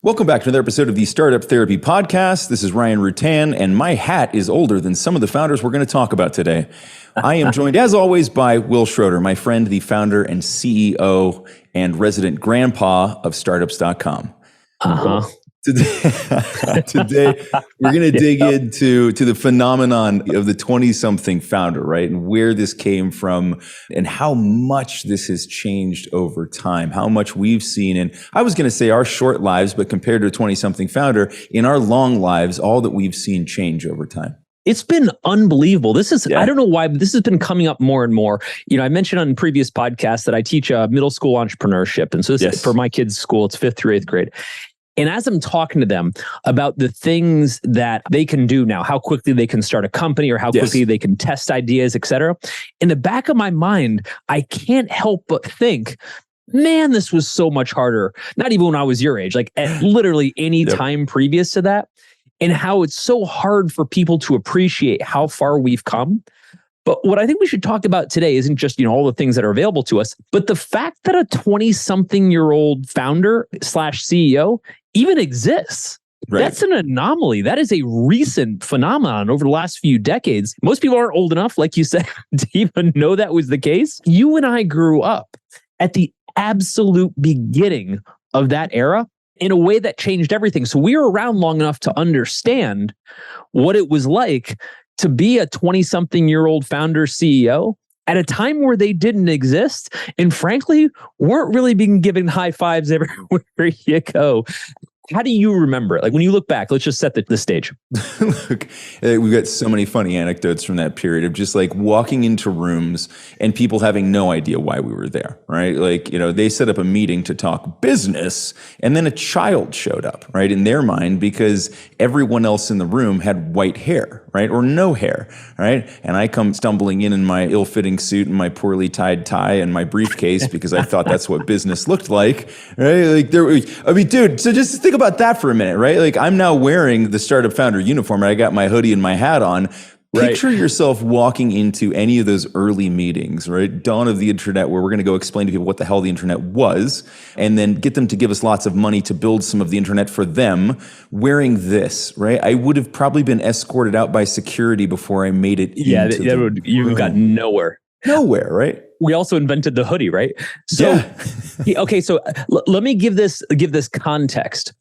Welcome back to another episode of the Startup Therapy Podcast. This is Ryan Rutan, and my hat is older than some of the founders we're going to talk about today. I am joined, as always, by Wil Schroter, my friend, the founder and CEO and resident grandpa of startups.com. Today, we're going to dig into the phenomenon of the 20-something founder, right? And where this came from and how much this has changed over time, how much we've seen in, I was going to say our short lives, but compared to a 20-something founder, in our long lives, all that we've seen change over time. It's been unbelievable. I don't know why, but this has been coming up more and more. You know, I mentioned on previous podcasts that I teach middle school entrepreneurship. And so for my kids' school, it's 5th through 8th grade. And as I'm talking to them about the things that they can do now, how quickly they can start a company or how quickly they can test ideas, et cetera, in the back of my mind, I can't help but think, man, this was so much harder. Not even when I was your age, like at literally any time previous to that. And how it's so hard for people to appreciate how far we've come. But what I think we should talk about today isn't just, all the things that are available to us, but the fact that a 20-something-year-old founder / CEO even exists. Right. That's an anomaly. That is a recent phenomenon over the last few decades. Most people aren't old enough, like you said, to even know that was the case. You and I grew up at the absolute beginning of that era in a way that changed everything. So we were around long enough to understand what it was like to be a 20-something-year-old founder CEO at a time where they didn't exist and frankly, weren't really being given high fives everywhere you go. How do you remember it? Like when you look back, let's just set the stage. Look, we've got so many funny anecdotes from that period of just like walking into rooms and people having no idea why we were there, right? Like, they set up a meeting to talk business and then a child showed up, right? In their mind, because everyone else in the room had white hair, right? Or no hair, right? And I come stumbling in my ill-fitting suit and my poorly tied tie and my briefcase because I thought that's what business looked like, right? Like dude, so just think about that for a minute, right? Like I'm now wearing the startup founder uniform and I got my hoodie and my hat on. Picture yourself walking into any of those early meetings, right? Dawn of the internet, where we're going to go explain to people what the hell the internet was and then get them to give us lots of money to build some of the internet for them wearing this, right? I would have probably been escorted out by security before I made it into the room. You got nowhere. Nowhere, right? We also invented the hoodie, right? So, okay, so let me give this context.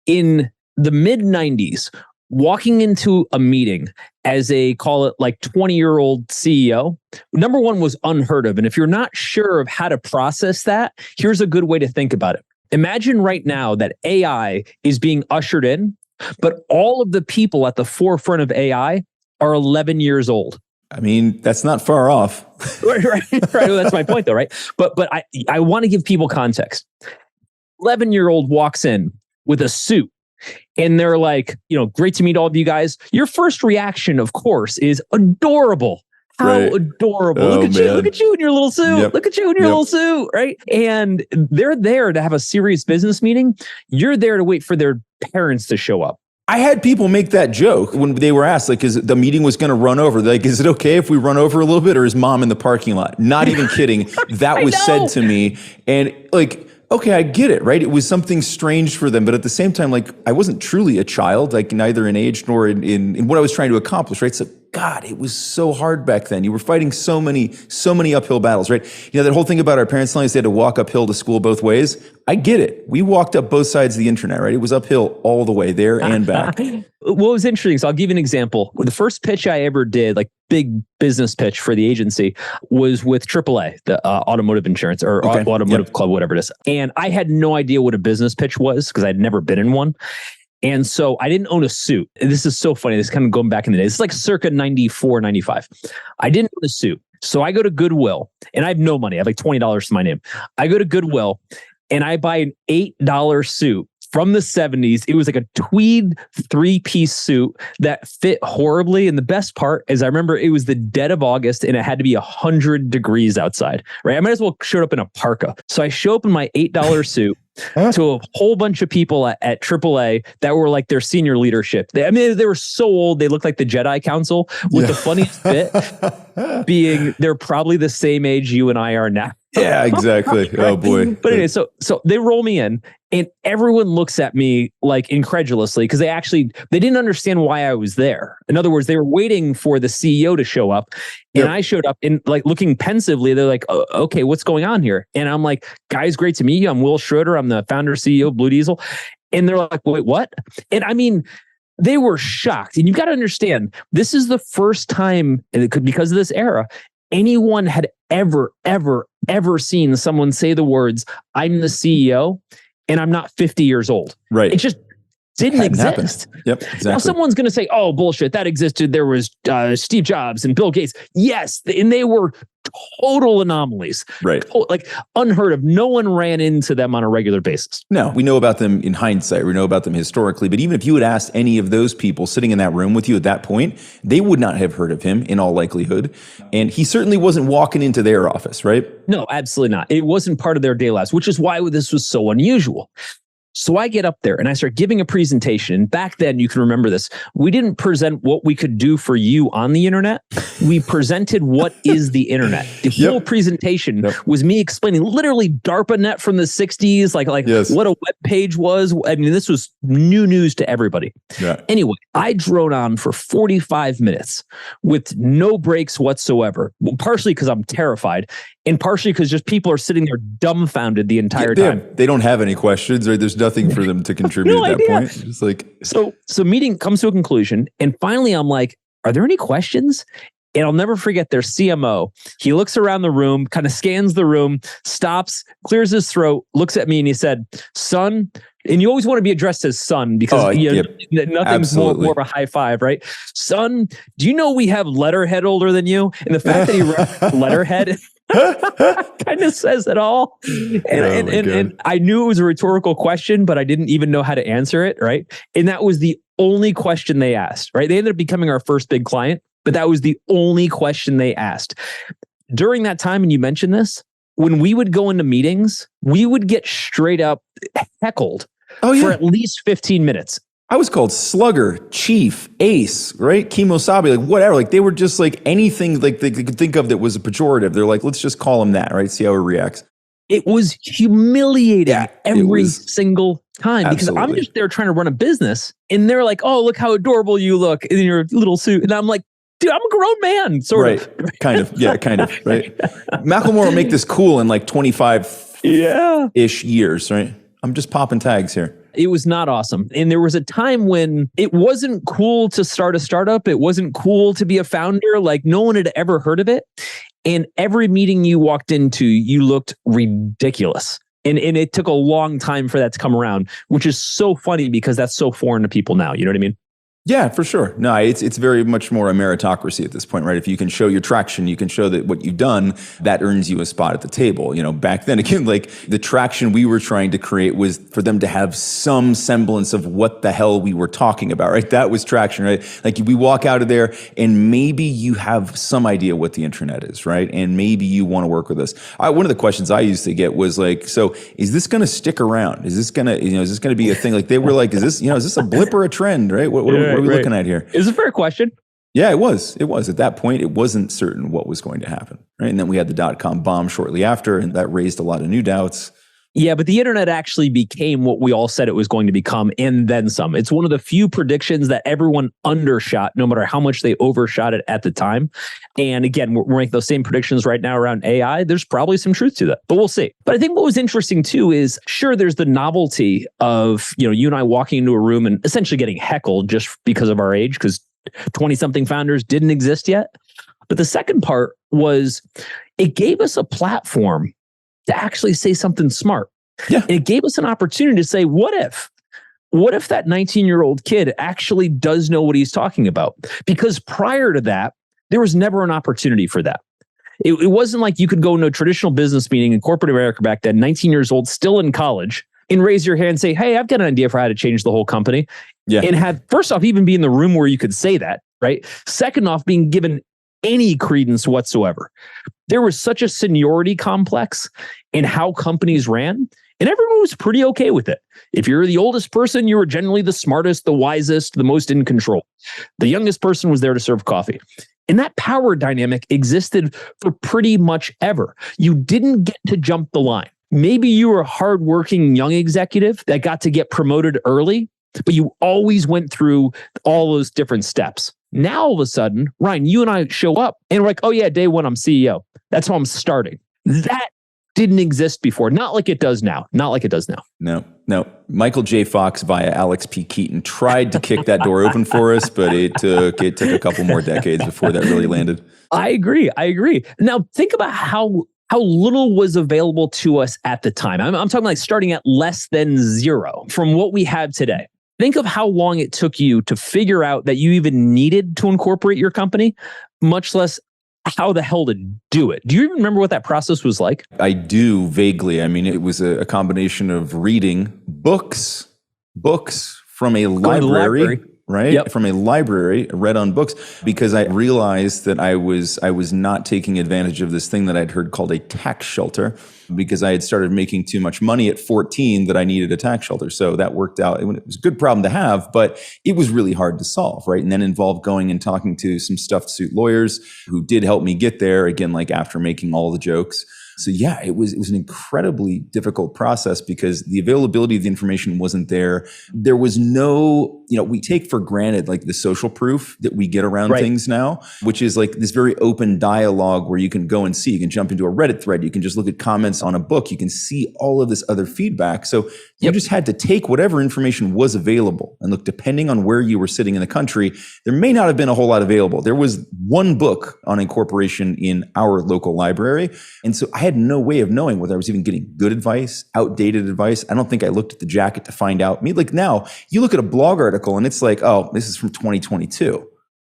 In the mid-90s, walking into a meeting as a, call it like 20-year-old CEO, number one was unheard of. And if you're not sure of how to process that, here's a good way to think about it. Imagine right now that AI is being ushered in, but all of the people at the forefront of AI are 11 years old. I mean, that's not far off. right. Well, that's my point though, right? But I want to give people context. 11-year-old walks in with a suit and they're like, great to meet all of you guys. Your first reaction, of course, is adorable. How adorable. Look at you in your little suit. Look at you in your little suit, right? And they're there to have a serious business meeting. You're there to wait for their parents to show up. I had people make that joke when they were asked, like, is the meeting was going to run over? Like, is it okay if we run over a little bit, or is mom in the parking lot? Not even kidding. That was said to me. And like, okay, I get it, right? It was something strange for them. But at the same time, like, I wasn't truly a child, like neither in age nor in what I was trying to accomplish, right? So God, it was so hard back then. You were fighting so many uphill battles, right? That whole thing about our parents telling us they had to walk uphill to school both ways. I get it. We walked up both sides of the internet, right? It was uphill all the way there and back. What was interesting, so I'll give you an example. The first pitch I ever did, like big business pitch for the agency, was with AAA, the automotive insurance or automotive club, whatever it is. And I had no idea what a business pitch was because I'd never been in one. And so I didn't own a suit. This is so funny. This is kind of going back in the day. It's like circa 94, 95. I didn't own a suit. So I go to Goodwill and I have no money. I have like $20 to my name. I go to Goodwill and I buy an $8 suit from the 70s. It was like a tweed 3-piece suit that fit horribly. And the best part is I remember it was the dead of August and it had to be 100 degrees outside, right? I might as well show up in a parka. So I show up in my $8 suit to a whole bunch of people at AAA that were like their senior leadership. They were so old, they looked like the Jedi Council, with the funniest bit being they're probably the same age you and I are now. Yeah, exactly. Right? Oh boy. But anyway, so they roll me in and everyone looks at me like incredulously because they didn't understand why I was there. In other words, they were waiting for the CEO to show up and I showed up and like looking pensively. They're like, oh, okay, what's going on here? And I'm like, guys, great to meet you. I'm Wil Schroter. I'm the founder CEO of Blue Diesel. And they're like, wait, what? And I mean, they were shocked. And you've got to understand, this is the first time, and it could because of this era, anyone had ever seen someone say the words, I'm the CEO and I'm not 50 years old. Right. It just didn't exist. Yep, exactly. Now someone's going to say, oh, bullshit, that existed. There was Steve Jobs and Bill Gates. Yes. And they were total anomalies. Right. Like unheard of. No one ran into them on a regular basis. No, we know about them in hindsight. We know about them historically. But even if you had asked any of those people sitting in that room with you at that point, they would not have heard of him in all likelihood. And he certainly wasn't walking into their office, right? No, absolutely not. It wasn't part of their day lives, which is why this was so unusual. So I get up there and I start giving a presentation. And back then, you can remember this, we didn't present what we could do for you on the internet. We presented what is the internet. The whole presentation was me explaining literally DARPANet from the 60s, like what a web page was. I mean, this was new news to everybody. Yeah. Anyway, I drone on for 45 minutes with no breaks whatsoever. Well, partially because I'm terrified and partially because just people are sitting there dumbfounded the entire time. They don't have any questions, right? There's nothing for them to contribute at that point. It's like so meeting comes to a conclusion, and finally I'm like, are there any questions? And I'll never forget their CMO. He looks around the room, kind of scans the room, stops, clears his throat, looks at me, and he said, "Son," and you always want to be addressed as son because nothing's more of a high five, right? "Son, do you know we have letterhead older than you?" And the fact that he read letterhead kind of says it all. And I knew it was a rhetorical question, but I didn't even know how to answer it, right? And that was the only question they asked, right? They ended up becoming our first big client, but that was the only question they asked. During that time, and you mentioned this, when we would go into meetings, we would get straight up heckled for at least 15 minutes. I was called Slugger, Chief, Ace, right? Kimosabe, like whatever. Like they were just like anything like they could think of that was a pejorative. They're like, let's just call him that, right? See how he reacts. It was humiliating every single time because I'm just there trying to run a business and they're like, oh, look how adorable you look in your little suit. And I'm like, dude, I'm a grown man, sort of. Kind of. Yeah, kind of, right? Macklemore will make this cool in like 25-ish years, right? I'm just popping tags here. It was not awesome. And there was a time when it wasn't cool to start a startup. It wasn't cool to be a founder. Like no one had ever heard of it. And every meeting you walked into, you looked ridiculous. And it took a long time for that to come around, which is so funny because that's so foreign to people now. You know what I mean? Yeah, for sure. No, it's very much more a meritocracy at this point, right? If you can show your traction, you can show that what you've done, that earns you a spot at the table. You know, back then, again, like the traction we were trying to create was for them to have some semblance of what the hell we were talking about, right? That was traction, right? Like we walk out of there and maybe you have some idea what the internet is, right? And maybe you want to work with us. One of the questions I used to get was like, so is this going to stick around? Is this going to, is this going to be a thing? Like they were like, is this a blip or a trend, right? What are we looking at here? It's a fair question. Yeah, it was. At that point, it wasn't certain what was going to happen, right? And then we had the dot-com bomb shortly after, and that raised a lot of new doubts. Yeah, but the internet actually became what we all said it was going to become, and then some. It's one of the few predictions that everyone undershot, no matter how much they overshot it at the time. And again, we're making those same predictions right now around AI. There's probably some truth to that, but we'll see. But I think what was interesting too is, sure, there's the novelty of, you and I walking into a room and essentially getting heckled just because of our age, because 20-something founders didn't exist yet. But the second part was it gave us a platform to actually say something smart. Yeah. And it gave us an opportunity to say, what if that 19-year-old kid actually does know what he's talking about? Because prior to that, there was never an opportunity for that. It wasn't like you could go into a traditional business meeting in corporate America back then, 19 years old, still in college, and raise your hand and say, hey, I've got an idea for how to change the whole company. Yeah. And have, first off, even be in the room where you could say that, right? Second off, being given any credence whatsoever. There was such a seniority complex in how companies ran. And everyone was pretty okay with it. If you're the oldest person, you were generally the smartest, the wisest, the most in control. The youngest person was there to serve coffee. And that power dynamic existed for pretty much ever. You didn't get to jump the line. Maybe you were a hardworking young executive that got to get promoted early, but you always went through all those different steps. Now, all of a sudden, Ryan, you and I show up and we're like, oh yeah, day one, I'm CEO. That's how I'm starting. That didn't exist before. Not like it does now. Not like it does now. No. Michael J. Fox via Alex P. Keaton tried to kick that door open for us, but it took a couple more decades before that really landed. I agree. Now, think about how little was available to us at the time. I'm talking like starting at less than zero from what we have today. Think of how long it took you to figure out that you even needed to incorporate your company, much less how the hell to do it. Do you even remember what that process was like? I do vaguely. I mean, it was a combination of reading books from a library. Right? Yep. From a library, read on books, because I realized that I was not taking advantage of this thing that I'd heard called a tax shelter, because I had started making too much money at 14 that I needed a tax shelter. So that worked out. It was a good problem to have, but it was really hard to solve, right? And then involved going and talking to some stuffed suit lawyers who did help me get there, again, like after making all the jokes. So yeah, it was an incredibly difficult process because the availability of the information wasn't there. There was no, we take for granted like the social proof that we get around things now, which is like this very open dialogue where you can go and see, you can jump into a Reddit thread, you can just look at comments on a book, you can see all of this other feedback. So you just had to take whatever information was available and look, depending on where you were sitting in the country, there may not have been a whole lot available. There was one book on incorporation in our local library. And so I had no way of knowing whether I was even getting good advice, outdated advice. I don't think I looked at the jacket to find out. I mean, like now you look at a blog article and it's like, oh, this is from 2022,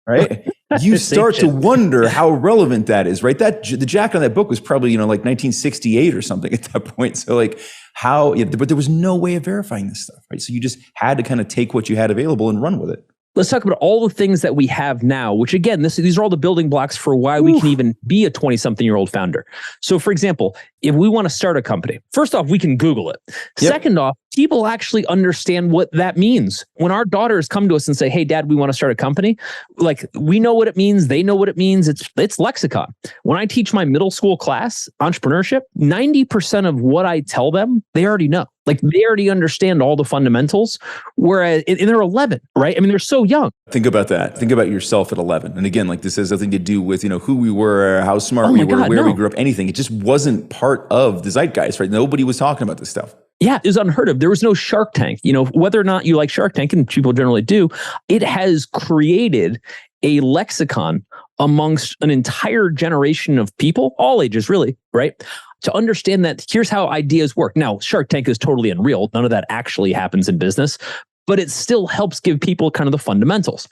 right? You start to wonder how relevant that is, right? The jacket on that book was probably, like 1968 or something at that point. So like but there was no way of verifying this stuff, right? So you just had to kind of take what you had available and run with it. Let's talk about all the things that we have now, which again, these are all the building blocks for why we can even be a 20-something-year-old founder. So for example, if we want to start a company, first off, we can Google it. Yep. Second off, people actually understand what that means. When our daughters come to us and say, hey, Dad, we want to start a company, like we know what it means. They know what it means. It's lexicon. When I teach my middle school class, entrepreneurship, 90% of what I tell them, they already know. Like they already understand all the fundamentals, whereas they're 11, right? I mean, they're so young. Think about that. Think about yourself at 11. And again, like this has nothing to do with, who we were, how smart we were, where we grew up, anything. It just wasn't part of the zeitgeist, right? Nobody was talking about this stuff. Yeah, it was unheard of. There was no Shark Tank. Whether or not you like Shark Tank, and people generally do, it has created a lexicon amongst an entire generation of people, all ages really, right? To understand that here's how ideas work. Now, Shark Tank is totally unreal. None of that actually happens in business, but it still helps give people kind of the fundamentals.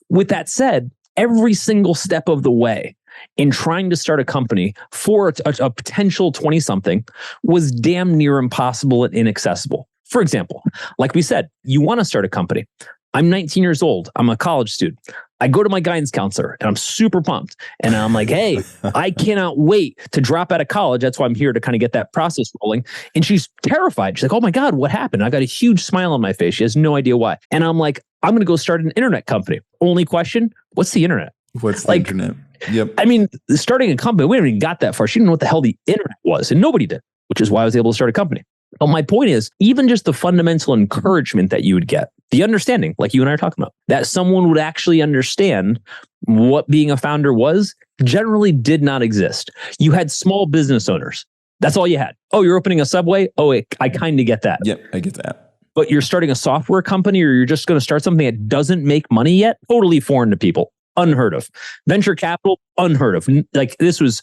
With that said, every single step of the way in trying to start a company for a potential 20-something was damn near impossible and inaccessible. For example, like we said, you want to start a company. I'm 19 years old. I'm a college student. I go to my guidance counselor and I'm super pumped. And I'm like, hey, I cannot wait to drop out of college. That's why I'm here to kind of get that process rolling. And she's terrified. She's like, oh my God, what happened? I got a huge smile on my face. She has no idea why. And I'm like, I'm going to go start an internet company. Only question, what's the internet? What's the internet? Yep. I mean, starting a company, we haven't even got that far. She didn't know what the hell the internet was. And nobody did, which is why I was able to start a company. But my point is, even just the fundamental encouragement that you would get, the understanding, like you and I are talking about, that someone would actually understand what being a founder was, generally did not exist. You had small business owners. That's all you had. Oh, you're opening a Subway? Oh, I kind of get that. Yep, I get that. But you're starting a software company, or you're just going to start something that doesn't make money yet? Totally foreign to people. Unheard of. Venture capital, unheard of. Like this was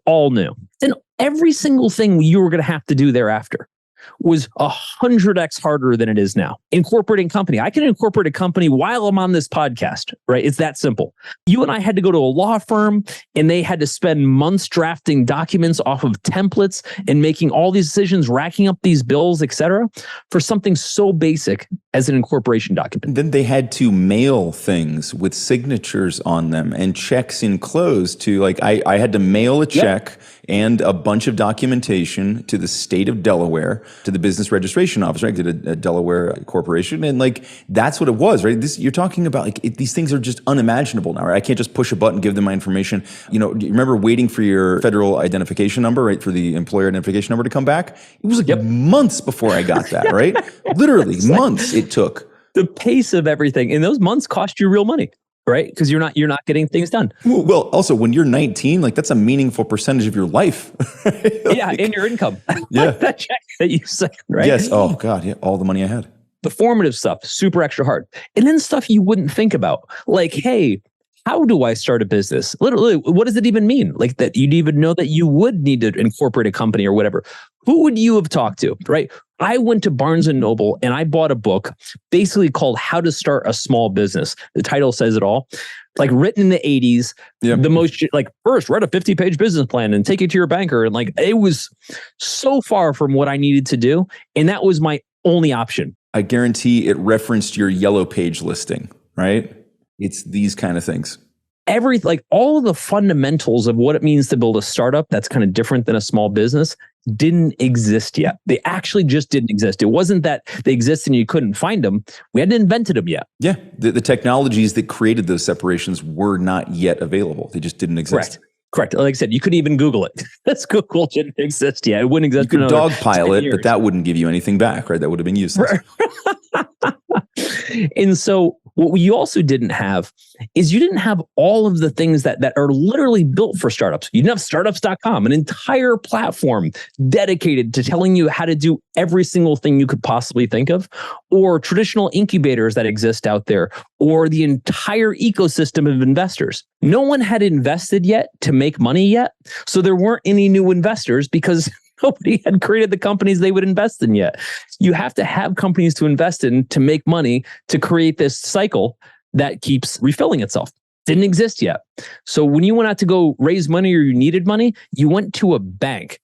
all new. And every single thing you were going to have to do thereafter was 100x harder than it is now. Incorporating company. I can incorporate a company while I'm on this podcast, right? It's that simple. You and I had to go to a law firm and they had to spend months drafting documents off of templates and making all these decisions, racking up these bills, etc., for something so basic as an incorporation document. And then they had to mail things with signatures on them and checks enclosed to I had to mail a check and a bunch of documentation to the state of Delaware, to the business registration office, right? To a Delaware corporation. And that's what it was, right? You're talking about these things are just unimaginable now, right? I can't just push a button, give them my information. Do you remember waiting for your federal identification number, right? For the employer identification number to come back? It was months before I got that, right? Literally months it took. The pace of everything, and those months cost you real money, right? Because you're not getting things done. Well, also when you're 19, that's a meaningful percentage of your life. Right? And your income. Yeah, that check that you sent, right? Yes. Oh God, yeah, all the money I had. The formative stuff, super extra hard, and then stuff you wouldn't think about, hey, how do I start a business? Literally, what does it even mean? That you'd even know that you would need to incorporate a company or whatever. Who would you have talked to, right? I went to Barnes & Noble and I bought a book basically called How to Start a Small Business. The title says it all. Written in the 80s, the most, first write a 50-page business plan and take it to your banker. And it was so far from what I needed to do. And that was my only option. I guarantee it referenced your yellow page listing, right? It's these kind of things. All of the fundamentals of what it means to build a startup that's kind of different than a small business didn't exist yet. They actually just didn't exist. It wasn't that they existed and you couldn't find them. We hadn't invented them yet. Yeah. The technologies that created those separations were not yet available. They just didn't exist. Correct. Like I said, you couldn't even Google it. That's Google didn't exist yet. It wouldn't exist. You could dogpile it, but that wouldn't give you anything back, right? That would have been useless. And so what you also didn't have is you didn't have all of the things that are literally built for startups. You didn't have startups.com, an entire platform dedicated to telling you how to do every single thing you could possibly think of, or traditional incubators that exist out there, or the entire ecosystem of investors. No one had invested yet to make money yet. So there weren't any new investors because nobody had created the companies they would invest in yet. You have to have companies to invest in to make money to create this cycle that keeps refilling itself. Didn't exist yet. So when you went out to go raise money or you needed money, you went to a bank.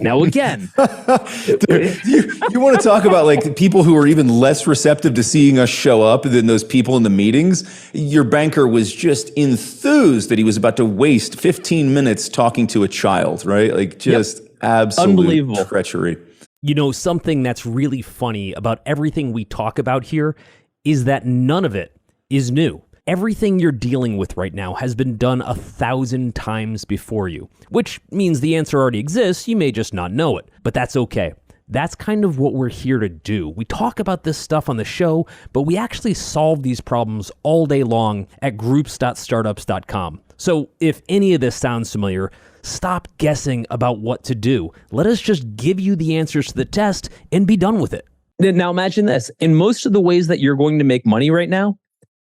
Now again, you want to talk about people who are even less receptive to seeing us show up than those people in the meetings? Your banker was just enthused that he was about to waste 15 minutes talking to a child, right? Absolute unbelievable treachery. Something that's really funny about everything we talk about here is that none of it is new. Everything you're dealing with right now has been done 1,000 times before you, which means the answer already exists. You may just not know it, but that's okay. That's kind of what we're here to do. We talk about this stuff on the show, but we actually solve these problems all day long at groups.startups.com. So if any of this sounds familiar, stop guessing about what to do. Let us just give you the answers to the test and be done with it. Now imagine this. In most of the ways that you're going to make money right now,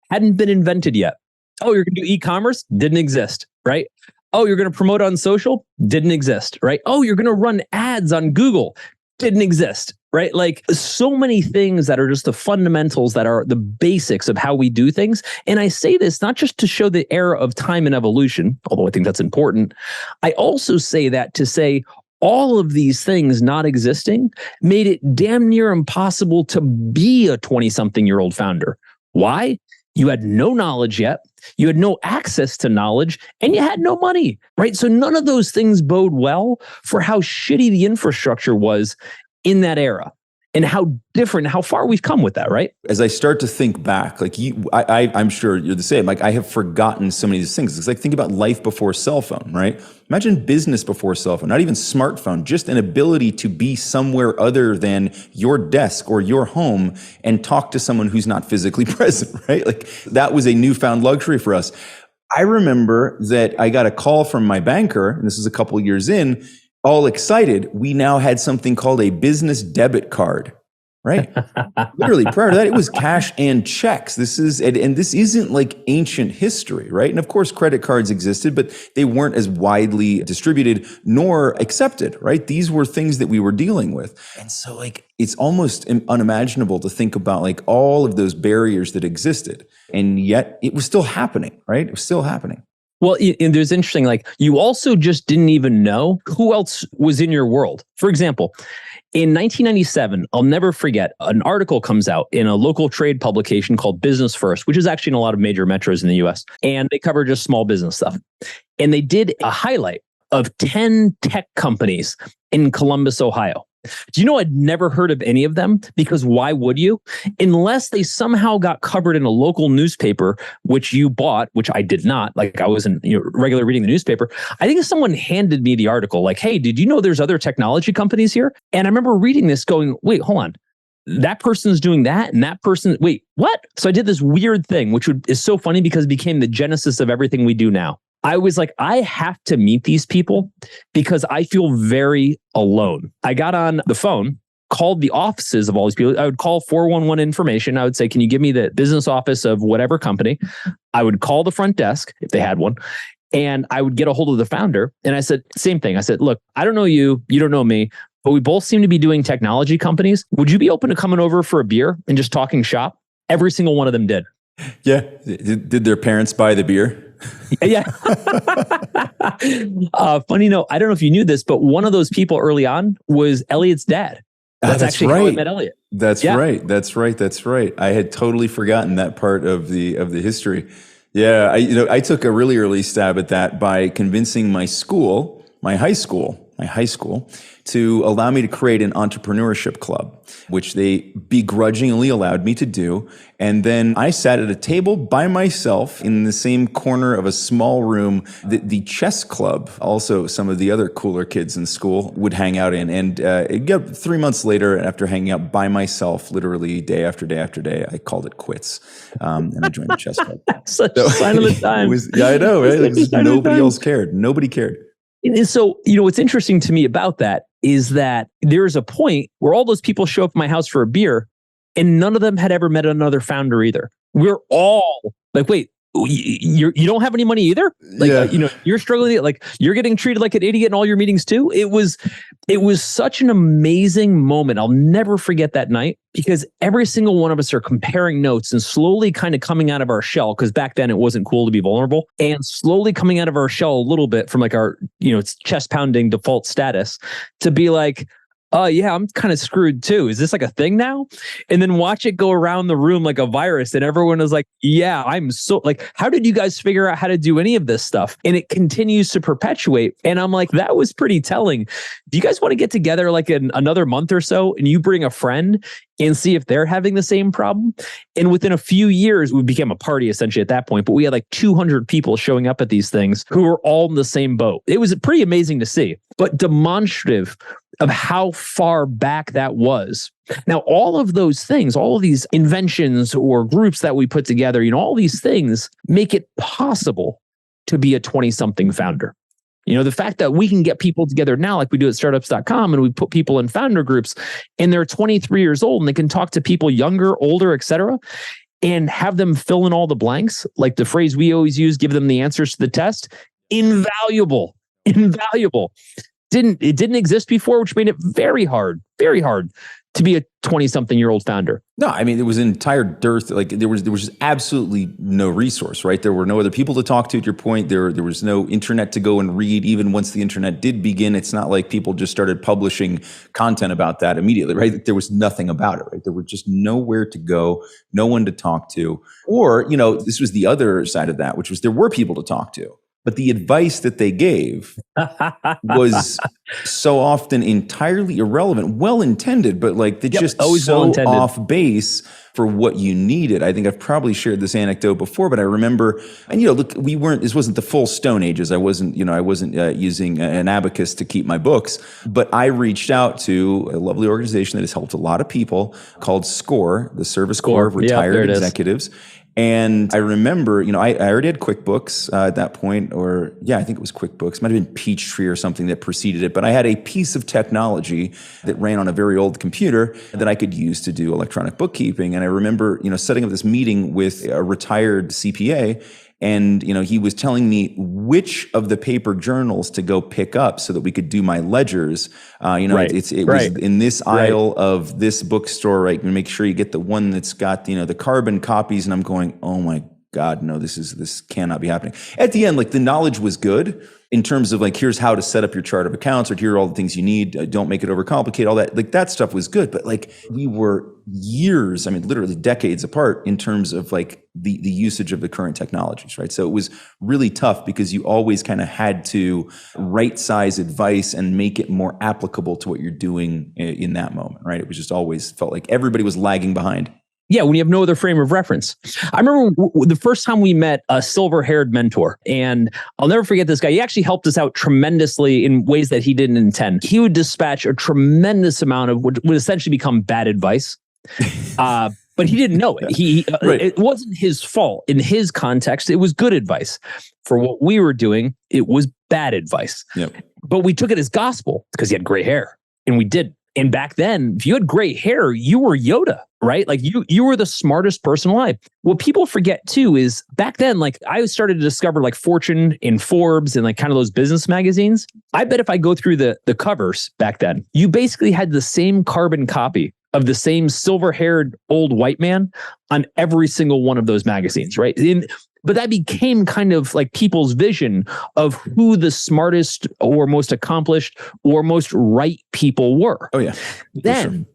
hadn't been invented yet. Oh, you're going to do e-commerce? Didn't exist, right? Oh, you're going to promote on social? Didn't exist, right? Oh, you're going to run ads on Google? Didn't exist, right? So many things that are just the fundamentals that are the basics of how we do things. And I say this not just to show the era of time and evolution, although I think that's important. I also say that to say all of these things not existing made it damn near impossible to be a 20-something-year-old founder. Why? You had no knowledge yet. You had no access to knowledge, and you had no money, right? So none of those things bode well for how shitty the infrastructure was in that era and how different, how far we've come with that, right? As I start to think back, I'm sure you're the same. I have forgotten so many of these things. It's think about life before cell phone, right? Imagine business before cell phone, not even smartphone, just an ability to be somewhere other than your desk or your home and talk to someone who's not physically present, right? That was a newfound luxury for us. I remember that I got a call from my banker, and this is a couple years in, all excited. We now had something called a business debit card, right? Literally, prior to that, it was cash and checks. This isn't ancient history, right? And of course, credit cards existed, but they weren't as widely distributed nor accepted, right? These were things that we were dealing with. And so it's almost unimaginable to think about all of those barriers that existed. And yet it was still happening, right? It was still happening. Well, and there's interesting, like you also just didn't even know who else was in your world. For example, in 1997, I'll never forget, an article comes out in a local trade publication called Business First, which is actually in a lot of major metros in the US. And they cover just small business stuff. And they did a highlight of 10 tech companies in Columbus, Ohio. Do you know I'd never heard of any of them? Because why would you? Unless they somehow got covered in a local newspaper, which you bought, which I did not. Like I wasn't regularly reading the newspaper. I think someone handed me the article like, hey, did you know there's other technology companies here? And I remember reading this going, wait, hold on. That person's doing that and that person, wait, what? So I did this weird thing, which is so funny because it became the genesis of everything we do now. I was like, I have to meet these people because I feel very alone. I got on the phone, called the offices of all these people. I would call 411 information. I would say, can you give me the business office of whatever company? I would call the front desk if they had one. And I would get a hold of the founder. And I said, same thing. I said, look, I don't know you, you don't know me, but we both seem to be doing technology companies. Would you be open to coming over for a beer and just talking shop? Every single one of them did. Yeah. Did their parents buy the beer? Yeah. Funny note, I don't know if you knew this, but one of those people early on was Elliot's dad. That's actually right. how I met Elliot. That's right. That's right. I had totally forgotten that part of the history. Yeah, I took a really early stab at that by convincing my high school, to allow me to create an entrepreneurship club, which they begrudgingly allowed me to do. And then I sat at a table by myself in the same corner of a small room that the chess club, also some of the other cooler kids in school, would hang out in. And 3 months later, after hanging out by myself, literally day after day after day, I called it quits. And I joined the chess club. Such a sign of the time. I know, right? Like, nobody else cared. Nobody cared. And so, what's interesting to me about that is that there's a point where all those people show up at my house for a beer and none of them had ever met another founder either. We're all like, wait, you don't have any money either? Like, you're struggling, like you're getting treated like an idiot in all your meetings too. It was such an amazing moment. I'll never forget that night because every single one of us are comparing notes and slowly kind of coming out of our shell. Because back then it wasn't cool to be vulnerable, and slowly coming out of our shell a little bit from like our, it's chest pounding default status to be like, yeah, I'm kind of screwed too. Is this like a thing now? And then watch it go around the room like a virus and everyone is like, yeah, I'm so like, how did you guys figure out how to do any of this stuff? And it continues to perpetuate. And I'm like, that was pretty telling. Do you guys want to get together like in another month or so and you bring a friend and see if they're having the same problem? And within a few years, we became a party essentially at that point, but we had like 200 people showing up at these things who were all in the same boat. It was pretty amazing to see, but demonstrative of how far back that was. Now, all of those things, all of these inventions or groups that we put together, all these things make it possible to be a 20-something founder. The fact that we can get people together now, like we do at startups.com, and we put people in founder groups and they're 23 years old and they can talk to people younger, older, et cetera, and have them fill in all the blanks. Like the phrase we always use, give them the answers to the test. Invaluable. It didn't exist before, which made it very hard to be a 20-something-year-old founder. No, I mean, it was an entire dearth. Like there was just absolutely no resource, right? There were no other people to talk to. At your point, there was no internet to go and read. Even once the internet did begin, it's not like people just started publishing content about that immediately, right? There was nothing about it, right? There were just nowhere to go, no one to talk to. Or, this was the other side of that, which was there were people to talk to. But the advice that they gave was so often entirely irrelevant, well-intended, but like they just so off base for what you needed. I think I've probably shared this anecdote before, but I remember, and look, this wasn't the full Stone Ages. I wasn't using an abacus to keep my books, but I reached out to a lovely organization that has helped a lot of people called SCORE, the Service Corps of Retired Executives. And I remember, I already had QuickBooks at that point, I think it was QuickBooks. It might have been Peachtree or something that preceded it. But I had a piece of technology that ran on a very old computer that I could use to do electronic bookkeeping. And I remember, setting up this meeting with a retired CPA. And, he was telling me which of the paper journals to go pick up so that we could do my ledgers. It was in this aisle of this bookstore, right? And make sure you get the one that's got, the carbon copies. And I'm going, oh my God, no, this cannot be happening. At the end, like the knowledge was good in terms of like, here's how to set up your chart of accounts, or here are all the things you need. Don't make it overcomplicate, all that. Like that stuff was good. But like we were years, I mean, literally decades apart in terms of like the usage of the current technologies, right? So it was really tough because you always kind of had to right size advice and make it more applicable to what you're doing in that moment, right? It was just always felt like everybody was lagging behind. Yeah, when you have no other frame of reference. I remember the first time we met a silver-haired mentor, and I'll never forget this guy. He actually helped us out tremendously in ways that he didn't intend. He would dispatch a tremendous amount of what would essentially become bad advice. But he didn't know it. Right. It wasn't his fault. In his context, it was good advice. For what we were doing, it was bad advice. Yep. But we took it as gospel because he had gray hair, and we did. And back then, if you had gray hair, you were Yoda, right? Like you were the smartest person alive. What people forget too is back then, like I started to discover like Fortune and Forbes and like kind of those business magazines. I bet if I go through the covers back then, you basically had the same carbon copy of the same silver-haired old white man on every single one of those magazines, right? But that became kind of like people's vision of who the smartest or most accomplished or most right people were. Oh, yeah. Then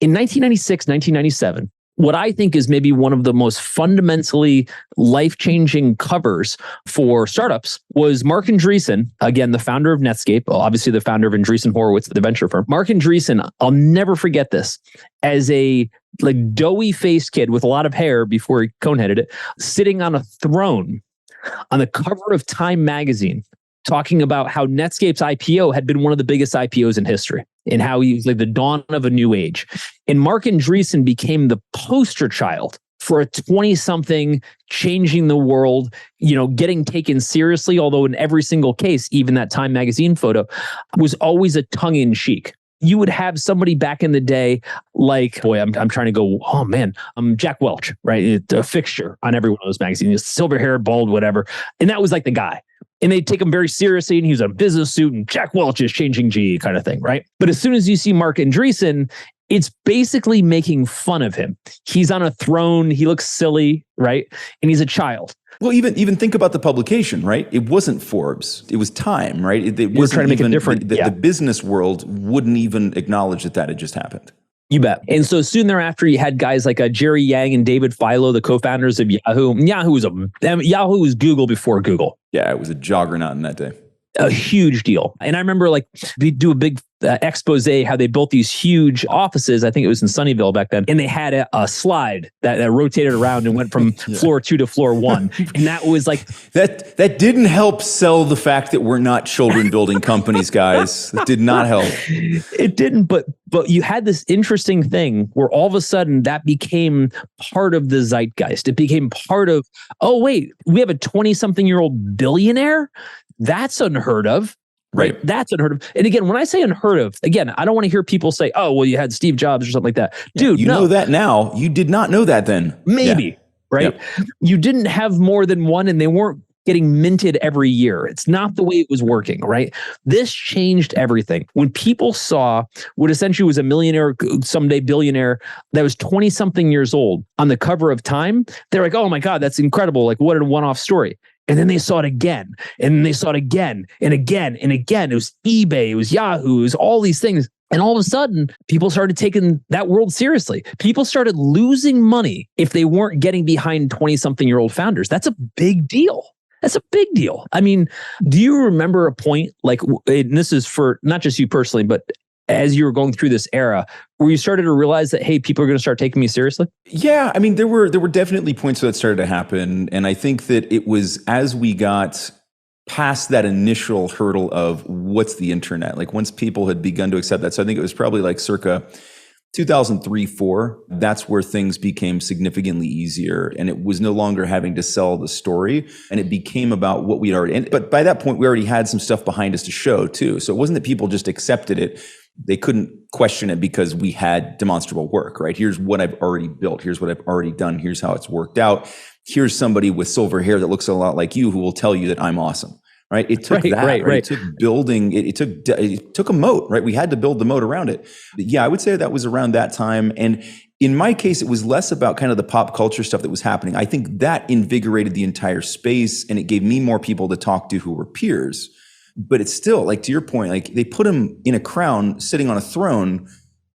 in 1996, 1997, what I think is maybe one of the most fundamentally life-changing covers for startups was Marc Andreessen, again, the founder of Netscape, obviously the founder of Andreessen Horowitz, the venture firm. Marc Andreessen, I'll never forget this, as a like doughy-faced kid with a lot of hair before he cone-headed it, sitting on a throne on the cover of Time magazine, talking about how Netscape's IPO had been one of the biggest IPOs in history and how he was like the dawn of a new age. And Marc Andreessen became the poster child for a 20-something changing the world, getting taken seriously, although in every single case, even that Time magazine photo was always a tongue-in-cheek. You would have somebody back in the day, like, boy, I'm trying to go, oh man, Jack Welch, right? A fixture on every one of those magazines, silver hair, bald, whatever. And that was like the guy. And they take him very seriously, and he was in a business suit, and Jack Welch is changing GE kind of thing, right? But as soon as you see Marc Andreessen, it's basically making fun of him. He's on a throne, he looks silly, right? And he's a child. Well, even think about the publication, right? It wasn't Forbes. It was Time, right? It wasn't trying to make it different. The business world wouldn't even acknowledge that had just happened. You bet. And so soon thereafter, you had guys like Jerry Yang and David Filo, the co-founders of Yahoo. Yahoo was Google before Google. Yeah, it was a juggernaut in that day. A huge deal. And I remember like they do a big expose how they built these huge offices. I think it was in Sunnyvale back then. And they had a slide that rotated around and went from floor 2 to floor 1. And that was like... That didn't help sell the fact that we're not children building companies, guys. It did not help. It didn't, but you had this interesting thing where all of a sudden that became part of the zeitgeist. It became part of, oh wait, we have a 20-something-year-old billionaire? That's unheard of. Right. That's unheard of. And again, when I say unheard of, again, I don't want to hear people say, oh, well, you had Steve Jobs or something like that. Dude, you know that now. You did not know that then. Maybe, right? Yep. You didn't have more than one, and they weren't getting minted every year. It's not the way it was working, right? This changed everything. When people saw what essentially was a millionaire, someday billionaire, that was 20-something years old on the cover of Time, they're like, oh my God, that's incredible. Like, what a one-off story. And then they saw it again, and then they saw it again and again and again. It was eBay, it was Yahoo, it was all these things. And all of a sudden, people started taking that world seriously. People started losing money if they weren't getting behind 20-something-year-old founders. That's a big deal. That's a big deal. I mean, do you remember a point, like, and this is for not just you personally, but as you were going through this era, where you started to realize that, hey, people are going to start taking me seriously? Yeah, I mean, there were definitely points where that started to happen. And I think that it was as we got past that initial hurdle of what's the internet, like once people had begun to accept that. So I think it was probably like circa 2003, 4, that's where things became significantly easier. And it was no longer having to sell the story. And it became about what we'd already, but by that point, we already had some stuff behind us to show too. So it wasn't that people just accepted it. They couldn't question it because we had demonstrable work, right? Here's what I've already built. Here's what I've already done. Here's how it's worked out. Here's somebody with silver hair that looks a lot like you who will tell you that I'm awesome, right? It took Right. It took building, it took a moat, right? We had to build the moat around it. But yeah, I would say that was around that time. And in my case, it was less about kind of the pop culture stuff that was happening. I think that invigorated the entire space, and it gave me more people to talk to who were peers. But it's still, like, to your point, like, they put him in a crown sitting on a throne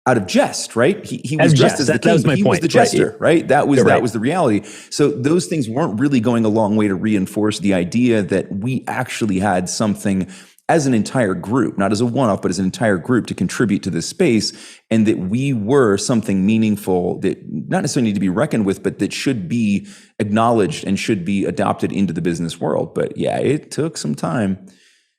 out of jest, right? He was dressed as the king, but he was the jester, right? That was the reality. So those things weren't really going a long way to reinforce the idea that we actually had something as an entire group, not as a one-off, but as an entire group to contribute to this space, and that we were something meaningful that not necessarily need to be reckoned with, but that should be acknowledged and should be adopted into the business world. But yeah, it took some time.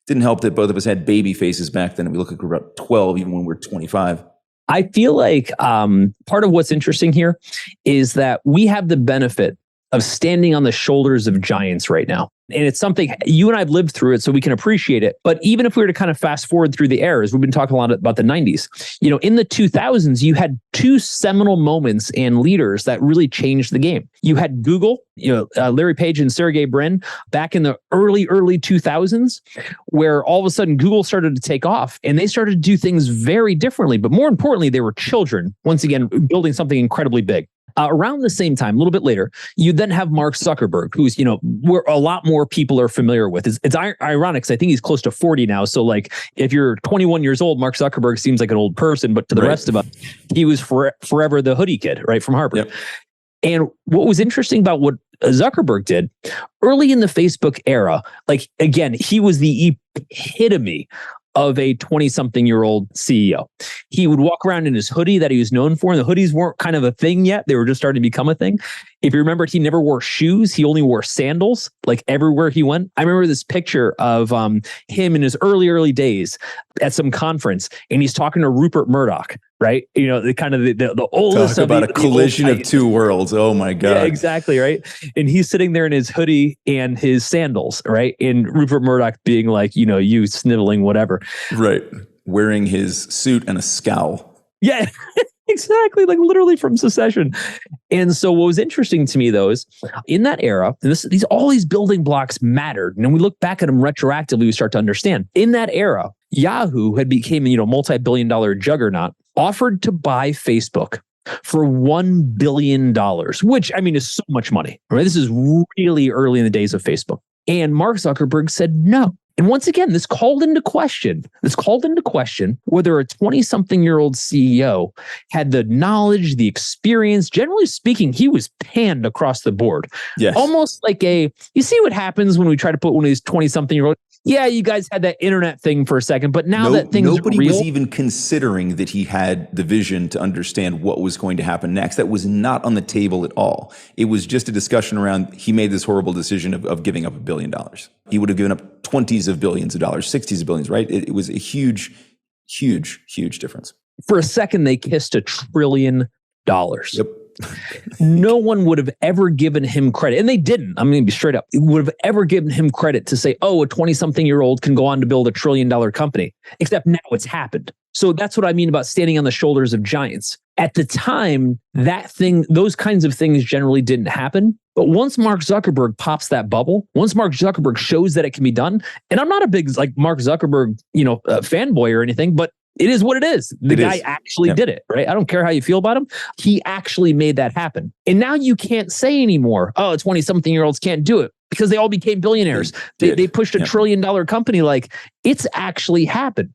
Didn't help that both of us had baby faces back then, and we look like we're about 12 even when we're 25. I feel like part of what's interesting here is that we have the benefit of standing on the shoulders of giants right now. And it's something you and I have lived through it, so we can appreciate it. But even if we were to kind of fast forward through the eras, we've been talking a lot about the 90s. You know, in the 2000s, you had two seminal moments and leaders that really changed the game. You had Google, Larry Page and Sergey Brin back in the early 2000s, where all of a sudden Google started to take off and they started to do things very differently. But more importantly, they were children, once again, building something incredibly big. Around the same time, a little bit later, you then have Mark Zuckerberg, who's, where a lot more people are familiar with. It's ironic because I think he's close to 40 now. So like, if you're 21 years old, Mark Zuckerberg seems like an old person, but to the rest of us, he was forever the hoodie kid, right, from Harvard. Yep. And what was interesting about what Zuckerberg did early in the Facebook era, like, again, he was the epitome of a 20-something-year-old CEO. He would walk around in his hoodie that he was known for, and the hoodies weren't kind of a thing yet. They were just starting to become a thing. If you remember, he never wore shoes. He only wore sandals, like, everywhere he went. I remember this picture of him in his early days at some conference, and he's talking to Rupert Murdoch, right? The oldest. Talk about a collision of two worlds. Oh my God. Yeah, exactly, right? And he's sitting there in his hoodie and his sandals, right? And Rupert Murdoch being like, you sniveling whatever. Right. Wearing his suit and a scowl. Yeah, exactly. Like, literally from Secession. And so what was interesting to me, though, is in that era, and all these building blocks mattered. And when we look back at them retroactively, we start to understand. In that era, Yahoo had became, multi-billion-dollar juggernaut, offered to buy Facebook for $1 billion, which, I mean, is so much money, right? This is really early in the days of Facebook. And Mark Zuckerberg said no. And once again, this called into question whether a 20-something-year-old CEO had the knowledge, the experience. Generally speaking, he was panned across the board. Yes. Almost like you see what happens when we try to put one of these 20-something-year-olds. Yeah, you guys had that internet thing for a second, but now that thing's nobody real, was even considering that he had the vision to understand what was going to happen next. That was not on the table at all. It was just a discussion around, he made this horrible decision of giving up $1 billion. He would have given up 20s of billions of dollars, 60s of billions, right? It was a huge difference. For a second, they kissed $1 trillion. Yep. No one would have ever given him credit, and they didn't. I'm going to be straight up. Would have ever given him credit to say, "Oh, a 20-something-year-old can go on to build $1 trillion company." Except now it's happened. So that's what I mean about standing on the shoulders of giants. At the time, those kinds of things generally didn't happen. But once Mark Zuckerberg pops that bubble, once Mark Zuckerberg shows that it can be done, and I'm not a big Mark Zuckerberg, fanboy or anything, but it is what it is. The guy actually did it, right? I don't care how you feel about him. He actually made that happen. And now you can't say anymore, 20-something-year-olds can't do it, because they all became billionaires. They pushed $1 trillion company. Like, it's actually happened.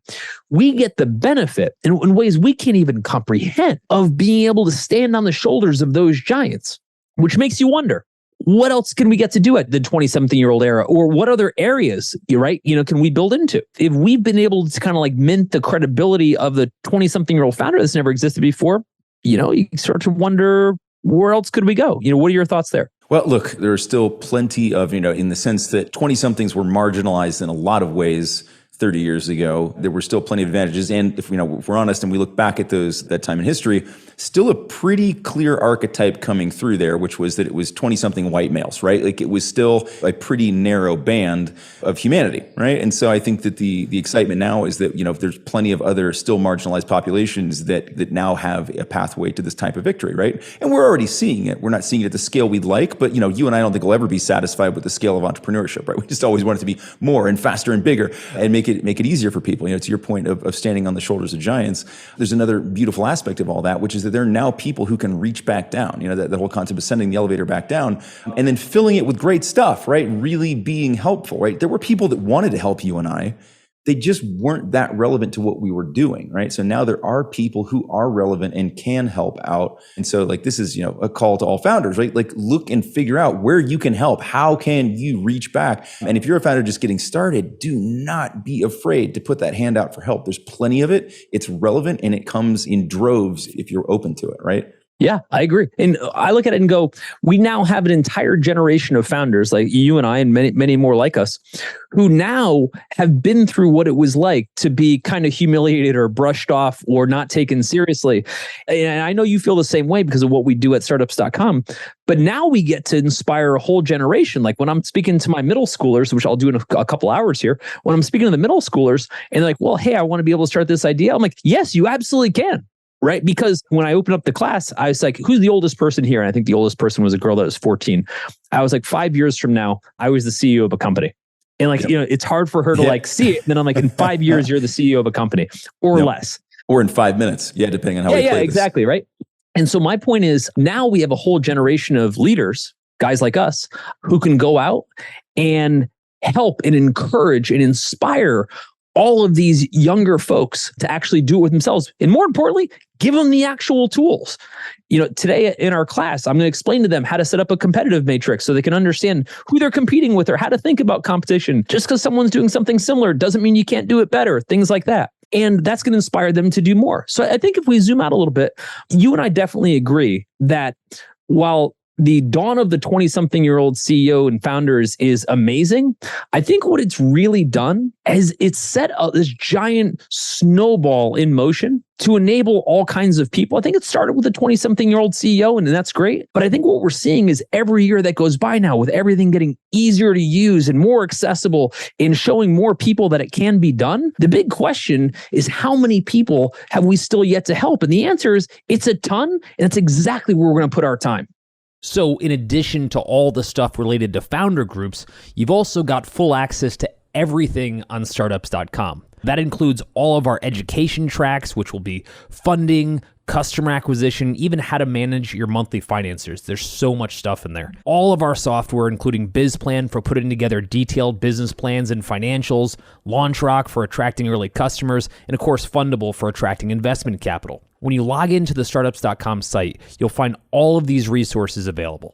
We get the benefit in ways we can't even comprehend of being able to stand on the shoulders of those giants, which makes you wonder, what else can we get to do at the 20-something-year-old era? Or what other areas, right, can we build into? If we've been able to kind of like mint the credibility of the 20-something-year-old founder that's never existed before, you start to wonder, where else could we go? What are your thoughts there? Well, look, there are still plenty of, in the sense that 20-somethings were marginalized in a lot of ways 30 years ago, there were still plenty of advantages. And if we're honest and we look back at that time in history, still a pretty clear archetype coming through there, which was that it was 20-something white males, right? Like it was still a pretty narrow band of humanity, right? And so I think that the excitement now is that, there's plenty of other still marginalized populations that now have a pathway to this type of victory, right? And we're already seeing it. We're not seeing it at the scale we'd like, but you and I don't think we'll ever be satisfied with the scale of entrepreneurship, right? We just always want it to be more and faster and bigger and make it easier for people. To your point of standing on the shoulders of giants, there's another beautiful aspect of all that, which is that there are now people who can reach back down. That whole concept of sending the elevator back down and then filling it with great stuff, right? Really being helpful, right? There were people that wanted to help you and I. They just weren't that relevant to what we were doing, right? So now there are people who are relevant and can help out. And so this is, a call to all founders, right? Like look and figure out where you can help. How can you reach back? And if you're a founder just getting started, do not be afraid to put that hand out for help. There's plenty of it. It's relevant and it comes in droves if you're open to it, right? Yeah, I agree. And I look at it and go, we now have an entire generation of founders like you and I and many, many more like us who now have been through what it was like to be kind of humiliated or brushed off or not taken seriously. And I know you feel the same way because of what we do at startups.com. But now we get to inspire a whole generation. Like when I'm speaking to my middle schoolers, which I'll do in a couple hours here, when I'm speaking to the middle schoolers and they're like, well, hey, I want to be able to start this idea. I'm like, yes, you absolutely can. Right? Because when I opened up the class, I was like, who's the oldest person here? And I think the oldest person was a girl that was 14. I was like, 5 years from now, I was the CEO of a company. And it's hard for her to see it. And then I'm like, in 5 years, you're the CEO of a company or less. Or in 5 minutes. Yeah, depending on how we play this. Exactly. Right. And so my point is now we have a whole generation of leaders, guys like us, who can go out and help and encourage and inspire all of these younger folks to actually do it with themselves. And more importantly, give them the actual tools. Today in our class, I'm going to explain to them how to set up a competitive matrix so they can understand who they're competing with or how to think about competition. Just because someone's doing something similar doesn't mean you can't do it better, things like that. And that's going to inspire them to do more. So I think if we zoom out a little bit, you and I definitely agree that while the dawn of the 20-something-year-old CEO and founders is amazing, I think what it's really done is it's set up this giant snowball in motion to enable all kinds of people. I think it started with a 20-something-year-old CEO, and that's great. But I think what we're seeing is every year that goes by now, with everything getting easier to use and more accessible and showing more people that it can be done, the big question is how many people have we still yet to help? And the answer is it's a ton, and it's exactly where we're going to put our time. So in addition to all the stuff related to founder groups, you've also got full access to everything on startups.com. That includes all of our education tracks, which will be funding, customer acquisition, even how to manage your monthly financiers. There's so much stuff in there. All of our software, including BizPlan for putting together detailed business plans and financials, LaunchRock for attracting early customers, and of course, Fundable for attracting investment capital. When you log into the startups.com site, you'll find all of these resources available.